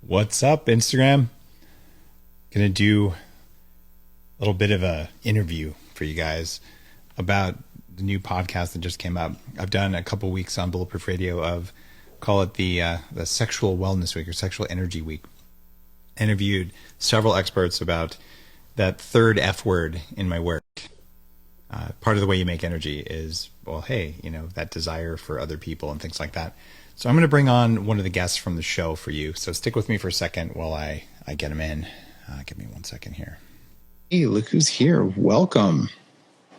What's up, Instagram? Gonna do a little bit of a interview for you guys about the new podcast that just came up. I've done a couple weeks on Bulletproof Radio of call it the Sexual Wellness Week or Sexual Energy Week. Interviewed several experts about that third F word in my work. Part of the way you make energy is, well, hey, that desire for other people and things like that. So I'm going to bring on one of the guests from the show for you. So stick with me for a second while I get him in. Give me 1 second here. Hey, look who's here. Welcome.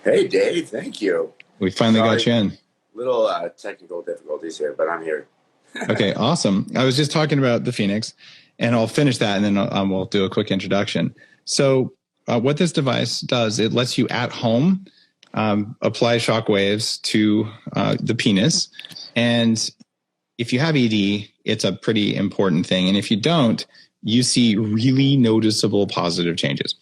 Hey, Dave. Thank you. We finally got you in. Little technical difficulties here, but I'm here. Okay, awesome. I was just talking about the Phoenix, and I'll finish that, and then we'll do a quick introduction. So what this device does, it lets you at home apply shock waves to the penis. And if you have ED, it's a pretty important thing. And if you don't, you see really noticeable positive changes.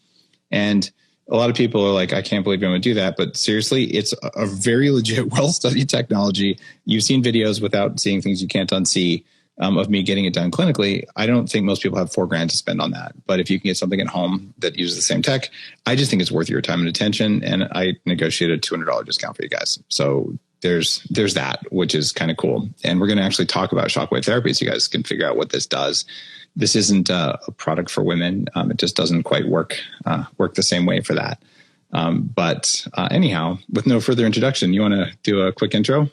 And a lot of people are like, I can't believe I'm going to do that. But seriously, it's a very legit, well-studied technology. You've seen videos without seeing things you can't unsee of me getting it done clinically. I don't think most people have $4,000 to spend on that. But if you can get something at home that uses the same tech, I just think it's worth your time and attention. And I negotiated a $200 discount for you guys. So there's that, which is kind of cool. And we're going to actually talk about shockwave therapy so you guys can figure out what this does. This isn't a product for women. It just doesn't quite work the same way for that. But anyhow, with no further introduction, you want to do a quick intro?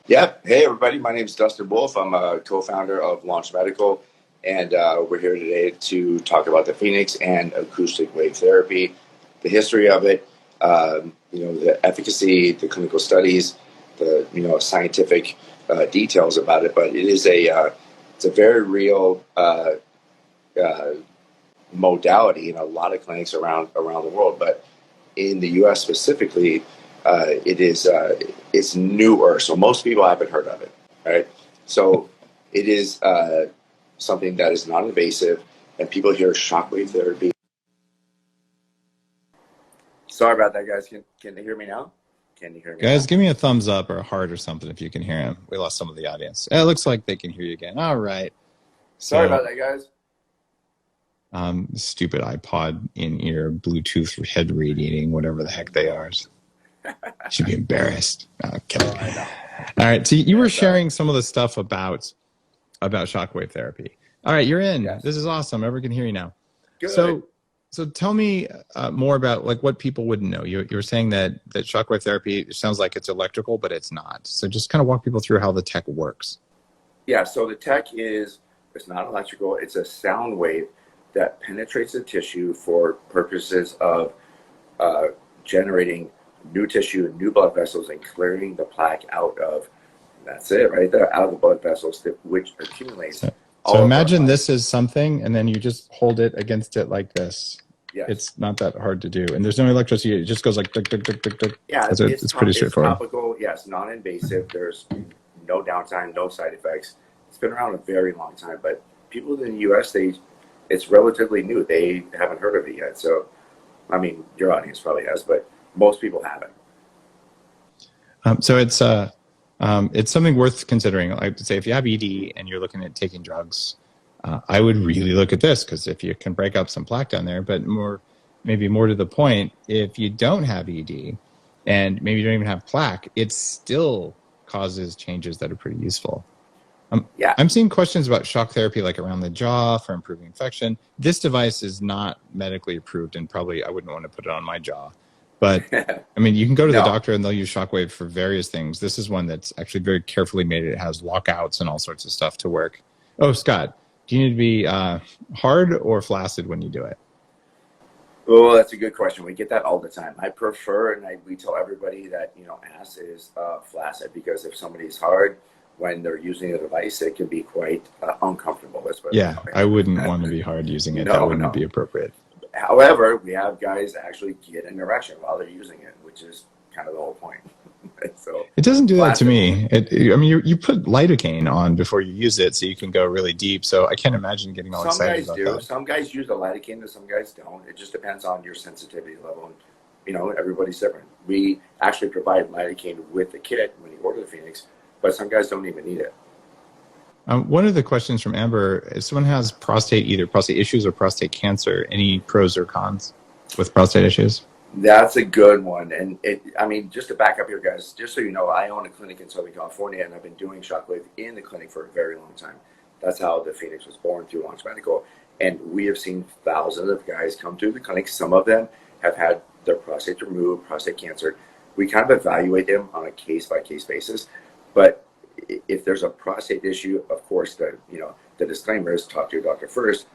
Yeah. Hey, everybody. My name is Dustin Wolf. I'm a co-founder of Launch Medical, and we're here today to talk about the Phoenix and acoustic wave therapy, the history of it, the efficacy, the clinical studies, the scientific details about it. But it's a very real modality in a lot of clinics around the world. But in the U.S. specifically, it's newer, so most people haven't heard of it, right? So it is something that is non-invasive, and people hear shockwave therapy. Sorry about that, guys. Can they hear me now? Can you hear me? Guys, now? give me a thumbs up or a heart or something if you can hear him. We lost some of the audience. It looks like they can hear you again. All right. Sorry about that, guys. Stupid iPod in-ear Bluetooth head radiating, whatever the heck they are. Should be embarrassed. Okay. All right. So you were sharing some of the stuff about shockwave therapy. All right, you're in. Yes. This is awesome. Everyone can hear you now. Good. So tell me more about like what people wouldn't know. You were saying that shockwave therapy sounds like it's electrical, but it's not. So just kind of walk people through how the tech works. Yeah. So the tech it's not electrical. It's a sound wave that penetrates the tissue for purposes of generating new tissue, new blood vessels, and clearing the plaque out of. That's it, right there, out of the blood vessels, which accumulates. So imagine this is something, and then you just hold it against it like this. Yes. It's not that hard to do, and there's no electricity. It just goes like tick, tick, tick, tick, tick. Yeah, it's pretty straightforward. It's topical, yes, non-invasive. There's no downtime, no side effects. It's been around a very long time, but people in the U.S. It's relatively new. They haven't heard of it yet. So, I mean, your audience probably has, but most people haven't. So it's something worth considering. I would say if you have ED and you're looking at taking drugs, I would really look at this because if you can break up some plaque down there, but maybe more to the point, if you don't have ED and maybe you don't even have plaque, it still causes changes that are pretty useful. Yeah. I'm seeing questions about shock therapy like around the jaw for improving infection. This device is not medically approved, and probably I wouldn't want to put it on my jaw. But I mean, you can go to the doctor and they'll use shockwave for various things. This is one that's actually very carefully made. It has lockouts and all sorts of stuff to work. Oh, Scott, do you need to be hard or flaccid when you do it? Oh, that's a good question. We get that all the time. I prefer, and we tell everybody that, ass is flaccid, because if somebody's hard when they're using a device, it can be quite uncomfortable. I wouldn't want to be hard using it. That wouldn't be appropriate. However, we have guys actually get an erection while they're using it, which is kind of the whole point. So it doesn't do that to me. You put lidocaine on before you use it, so you can go really deep. So I can't imagine getting all excited about that. Some guys do. Some guys use the lidocaine, and some guys don't. It just depends on your sensitivity level. Everybody's different. We actually provide lidocaine with the kit when you order the Phoenix, but some guys don't even need it. One of the questions from Amber is someone has either prostate issues or prostate cancer. Any pros or cons with prostate issues? That's a good one. And just to back up here, guys, just so you know, I own a clinic in Southern California, and I've been doing shockwave in the clinic for a very long time. That's how the Phoenix was born, through Launch Medical. And we have seen thousands of guys come through the clinic. Some of them have had their prostate removed, prostate cancer. We kind of evaluate them on a case-by-case basis. But if there's a prostate issue, of course, the disclaimer is talk to your doctor first.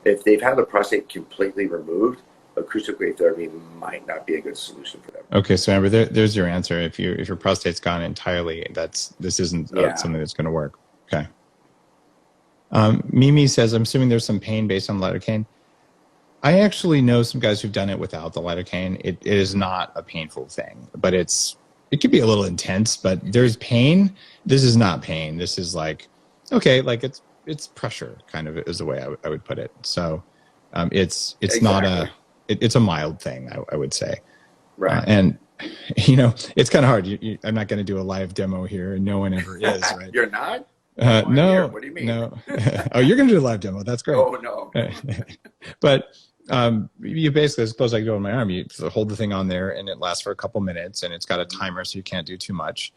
If they've had the prostate completely removed, acoustic wave therapy might not be a good solution for them. Okay, so Amber, there's your answer. If your prostate's gone entirely, this isn't something that's going to work. Okay. Mimi says, I'm assuming there's some pain based on lidocaine. I actually know some guys who've done it without the lidocaine. It is not a painful thing, but it can be a little intense, but there's pain. This is not pain. This is like, okay, like it's pressure kind of is the way I would put it. So it's exactly. Not it's a mild thing, I would say. Right. And it's kind of hard. I'm not going to do a live demo here. No one ever is, right? You're not? No. What do you mean? No. Oh, you're going to do a live demo. That's great. Oh, no. But you basically, suppose I go on my arm, you hold the thing on there and it lasts for a couple minutes and it's got a timer so you can't do too much.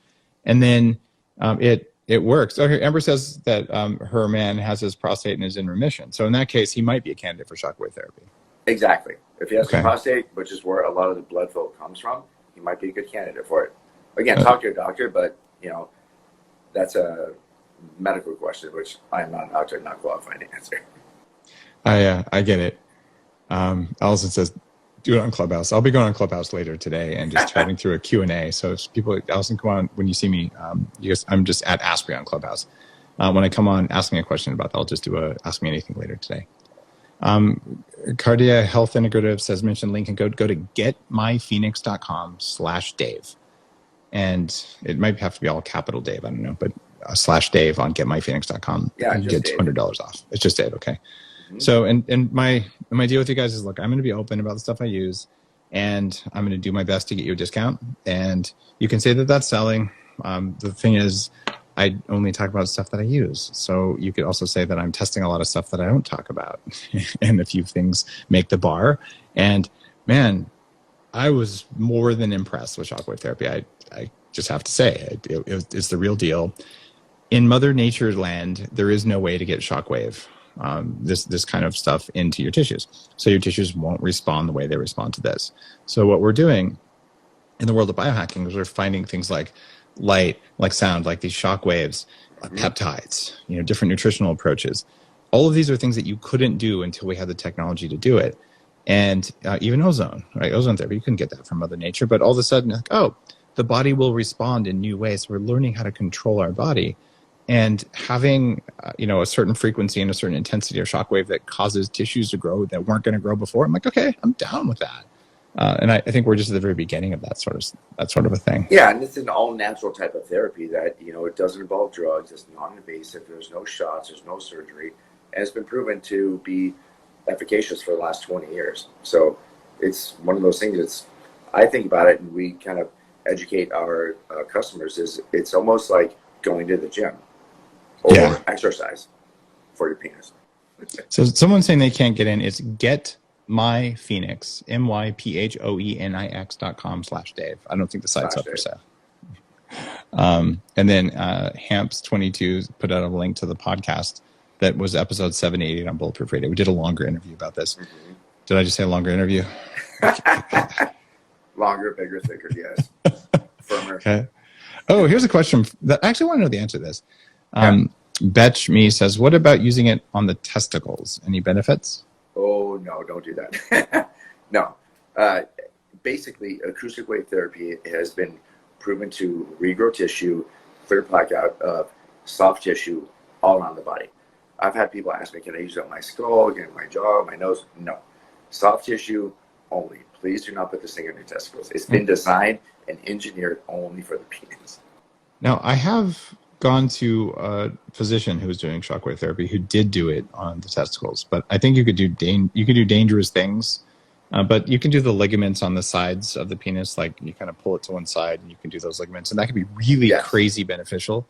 And then it works. So here, Amber says that her man has his prostate and is in remission. So in that case, he might be a candidate for shockwave therapy. Exactly. If he has a prostate, which is where a lot of the blood flow comes from, he might be a good candidate for it. Again, talk to your doctor, but that's a medical question, which I'm not a doctor, not qualified to answer. I get it. Allison says, do it on Clubhouse. I'll be going on Clubhouse later today and just chatting through a Q&A. So if people, Allison, come on, when you see me, I'm just at Asprey on Clubhouse. When I come on, ask me a question about that. I'll just do Ask Me Anything later today. Cardia Health Integrative says, mention link and go to getmyphoenix.com/Dave. And it might have to be all capital Dave. I don't know, but /Dave on getmyphoenix.com. Yeah, and get $200 off. It's just Dave. Okay. Mm-hmm. So, and my deal with you guys is, look, I'm going to be open about the stuff I use and I'm going to do my best to get you a discount. And you can say that that's selling. The thing is, I only talk about stuff that I use. So you could also say that I'm testing a lot of stuff that I don't talk about. And a few things make the bar. And man, I was more than impressed with shockwave therapy. I just have to say, it's the real deal. In Mother Nature land, there is no way to get shockwave, this kind of stuff into your tissues. So your tissues won't respond the way they respond to this. So what we're doing in the world of biohacking is we're finding things like light, like sound, like these shock waves, peptides, different nutritional approaches. All of these are things that you couldn't do until we had the technology to do it. And even ozone, right? Ozone therapy, you couldn't get that from Mother Nature, but all of a sudden, the body will respond in new ways. So we're learning how to control our body, and having a certain frequency and a certain intensity of shockwave that causes tissues to grow that weren't going to grow before. I'm like, okay, I'm down with that. And I think we're just at the very beginning of that sort of a thing. Yeah, and it's an all-natural type of therapy that, it doesn't involve drugs. It's non-invasive. There's no shots. There's no surgery. And it's been proven to be efficacious for the last 20 years. So it's one of those things I think about it, and we kind of educate our customers, is it's almost like going to the gym or exercise for your penis. So someone's saying they can't get in. It's getmyphoenix, myphoenix.com/Dave. I don't think the site's up for sale. And then Hamps22 put out a link to the podcast that was episode 788 on Bulletproof Radio. We did a longer interview about this. Mm-hmm. Did I just say a longer interview? Longer, bigger, thicker, yes. Firmer. Okay. Oh, here's a question that I actually want to know the answer to this. Betch Me says, what about using it on the testicles? Any benefits? Oh, no, don't do that. No. Basically, acoustic wave therapy has been proven to regrow tissue, clear plaque out of soft tissue all around the body. I've had people ask me, can I use it on my skull, again, my jaw, my nose? No. Soft tissue only. Please do not put this thing on your testicles. It's been designed and engineered only for the penis. Now, I have gone to a physician who was doing shockwave therapy who did do it on the testicles, but I think you could do dangerous things. But you can do the ligaments on the sides of the penis, like you kind of pull it to one side, and you can do those ligaments, and that can be really crazy beneficial,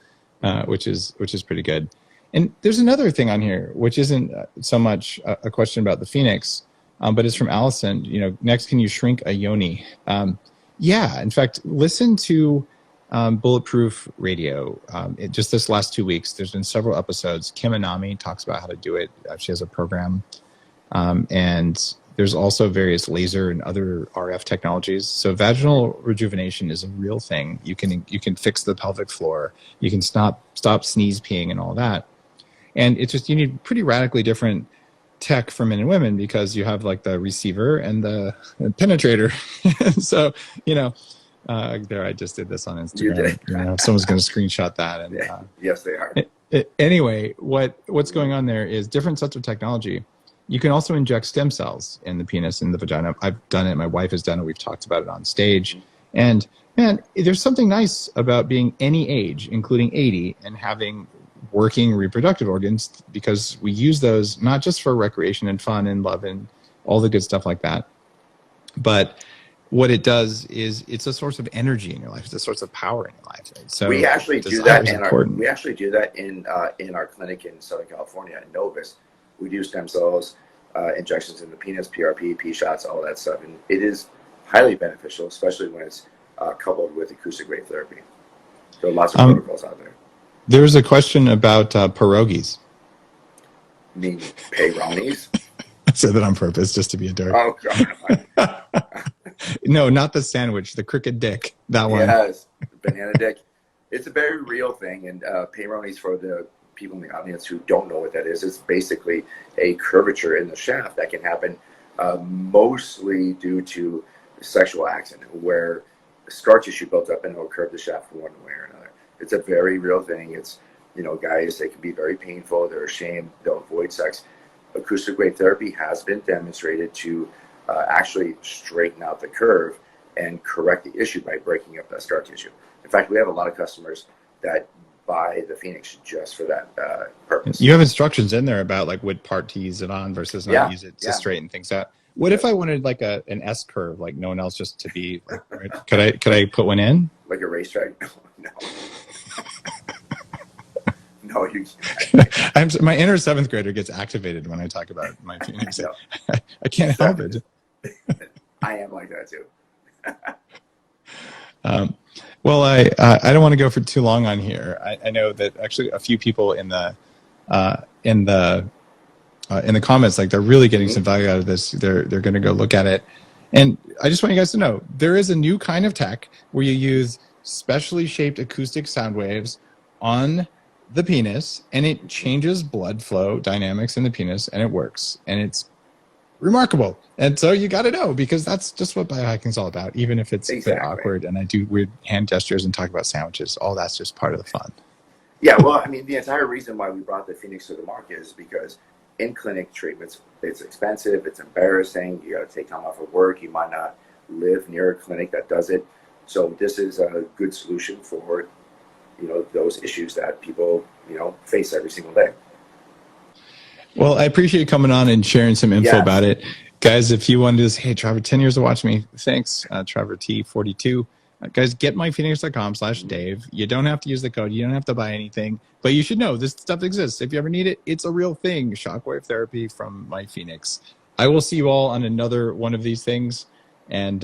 which is pretty good. And there's another thing on here, which isn't so much a question about the Phoenix, but it's from Allison. Next, can you shrink a Yoni? Yeah, in fact, listen to Bulletproof Radio. Just this last 2 weeks, there's been several episodes. Kim Anami talks about how to do it. She has a program. And there's also various laser and other RF technologies. So vaginal rejuvenation is a real thing. You can fix the pelvic floor. You can stop sneeze peeing and all that. And it's just, you need pretty radically different tech for men and women because you have like the receiver and the penetrator. So, there, I just did this on Instagram. Someone's going to screenshot that. And yes, they are. Anyway, what's going on there is different sets of technology. You can also inject stem cells in the penis and the vagina. I've done it. My wife has done it. We've talked about it on stage. And man, there's something nice about being any age, including 80, and having working reproductive organs, because we use those not just for recreation and fun and love and all the good stuff like that, but what it does is it's a source of energy in your life. It's a source of power in your life. So we actually do that in our clinic in Southern California in Novus. We do stem cells, injections in the penis, PRP, P shots, all that stuff, and it is highly beneficial, especially when it's coupled with acoustic wave therapy. There are lots of protocols out there. There's a question about pierogies. You mean peyronie's? I said that on purpose, just to be a dork. Oh, God. No, not the sandwich, the crooked dick. That one. Yes, banana dick. It's a very real thing, and peyronie's, for the people in the audience who don't know what that is, it's basically a curvature in the shaft that can happen mostly due to sexual accident, where scar tissue built up and it'll curve the shaft one way or another. It's a very real thing. It's, guys, they can be very painful. They're ashamed. They'll avoid sex. Acoustic wave therapy has been demonstrated to actually straighten out the curve and correct the issue by breaking up that scar tissue. In fact, we have a lot of customers that buy the Phoenix just for that purpose. You have instructions in there about like what part to use it on versus not use it to straighten things out. What if I wanted like an S curve, like no one else, just to be like, right? Could I put one in? Like a racetrack? No. No, you can't. My inner seventh grader gets activated when I talk about my Phoenix. I can't help it. I am like that too. Well, I don't want to go for too long on here. I know that actually a few people in the comments, like, they're really getting some value out of this. They're going to go look at it, and I just want you guys to know there is a new kind of tech where you use specially shaped acoustic sound waves on the penis, and it changes blood flow dynamics in the penis, and it works, and it's remarkable. And so you got to know, because that's just what biohacking is all about, even if it's a bit awkward and I do weird hand gestures and talk about sandwiches. All that's just part of the fun. Yeah, well, I mean, the entire reason why we brought the Phoenix to the market is because in clinic treatments, it's expensive, it's embarrassing, you got to take time off of work, you might not live near a clinic that does it. So this is a good solution for those issues that people face every single day. Well, I appreciate you coming on and sharing some info about it. Guys, if you want to just, hey, Trevor, 10 years of watching me, thanks. Trevor T42. Guys, get myphoenix.com/Dave. You don't have to use the code. You don't have to buy anything. But you should know this stuff exists. If you ever need it, it's a real thing. Shockwave therapy from My Phoenix. I will see you all on another one of these things. And,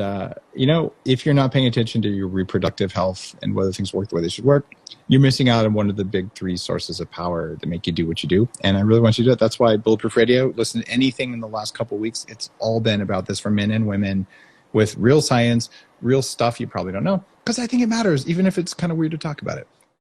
if you're not paying attention to your reproductive health and whether things work the way they should work, you're missing out on one of the big 3 sources of power that make you do what you do. And I really want you to do it. That's why Bulletproof Radio, listen to anything in the last couple of weeks. It's all been about this for men and women with real science, real stuff you probably don't know, because I think it matters, even if it's kind of weird to talk about it.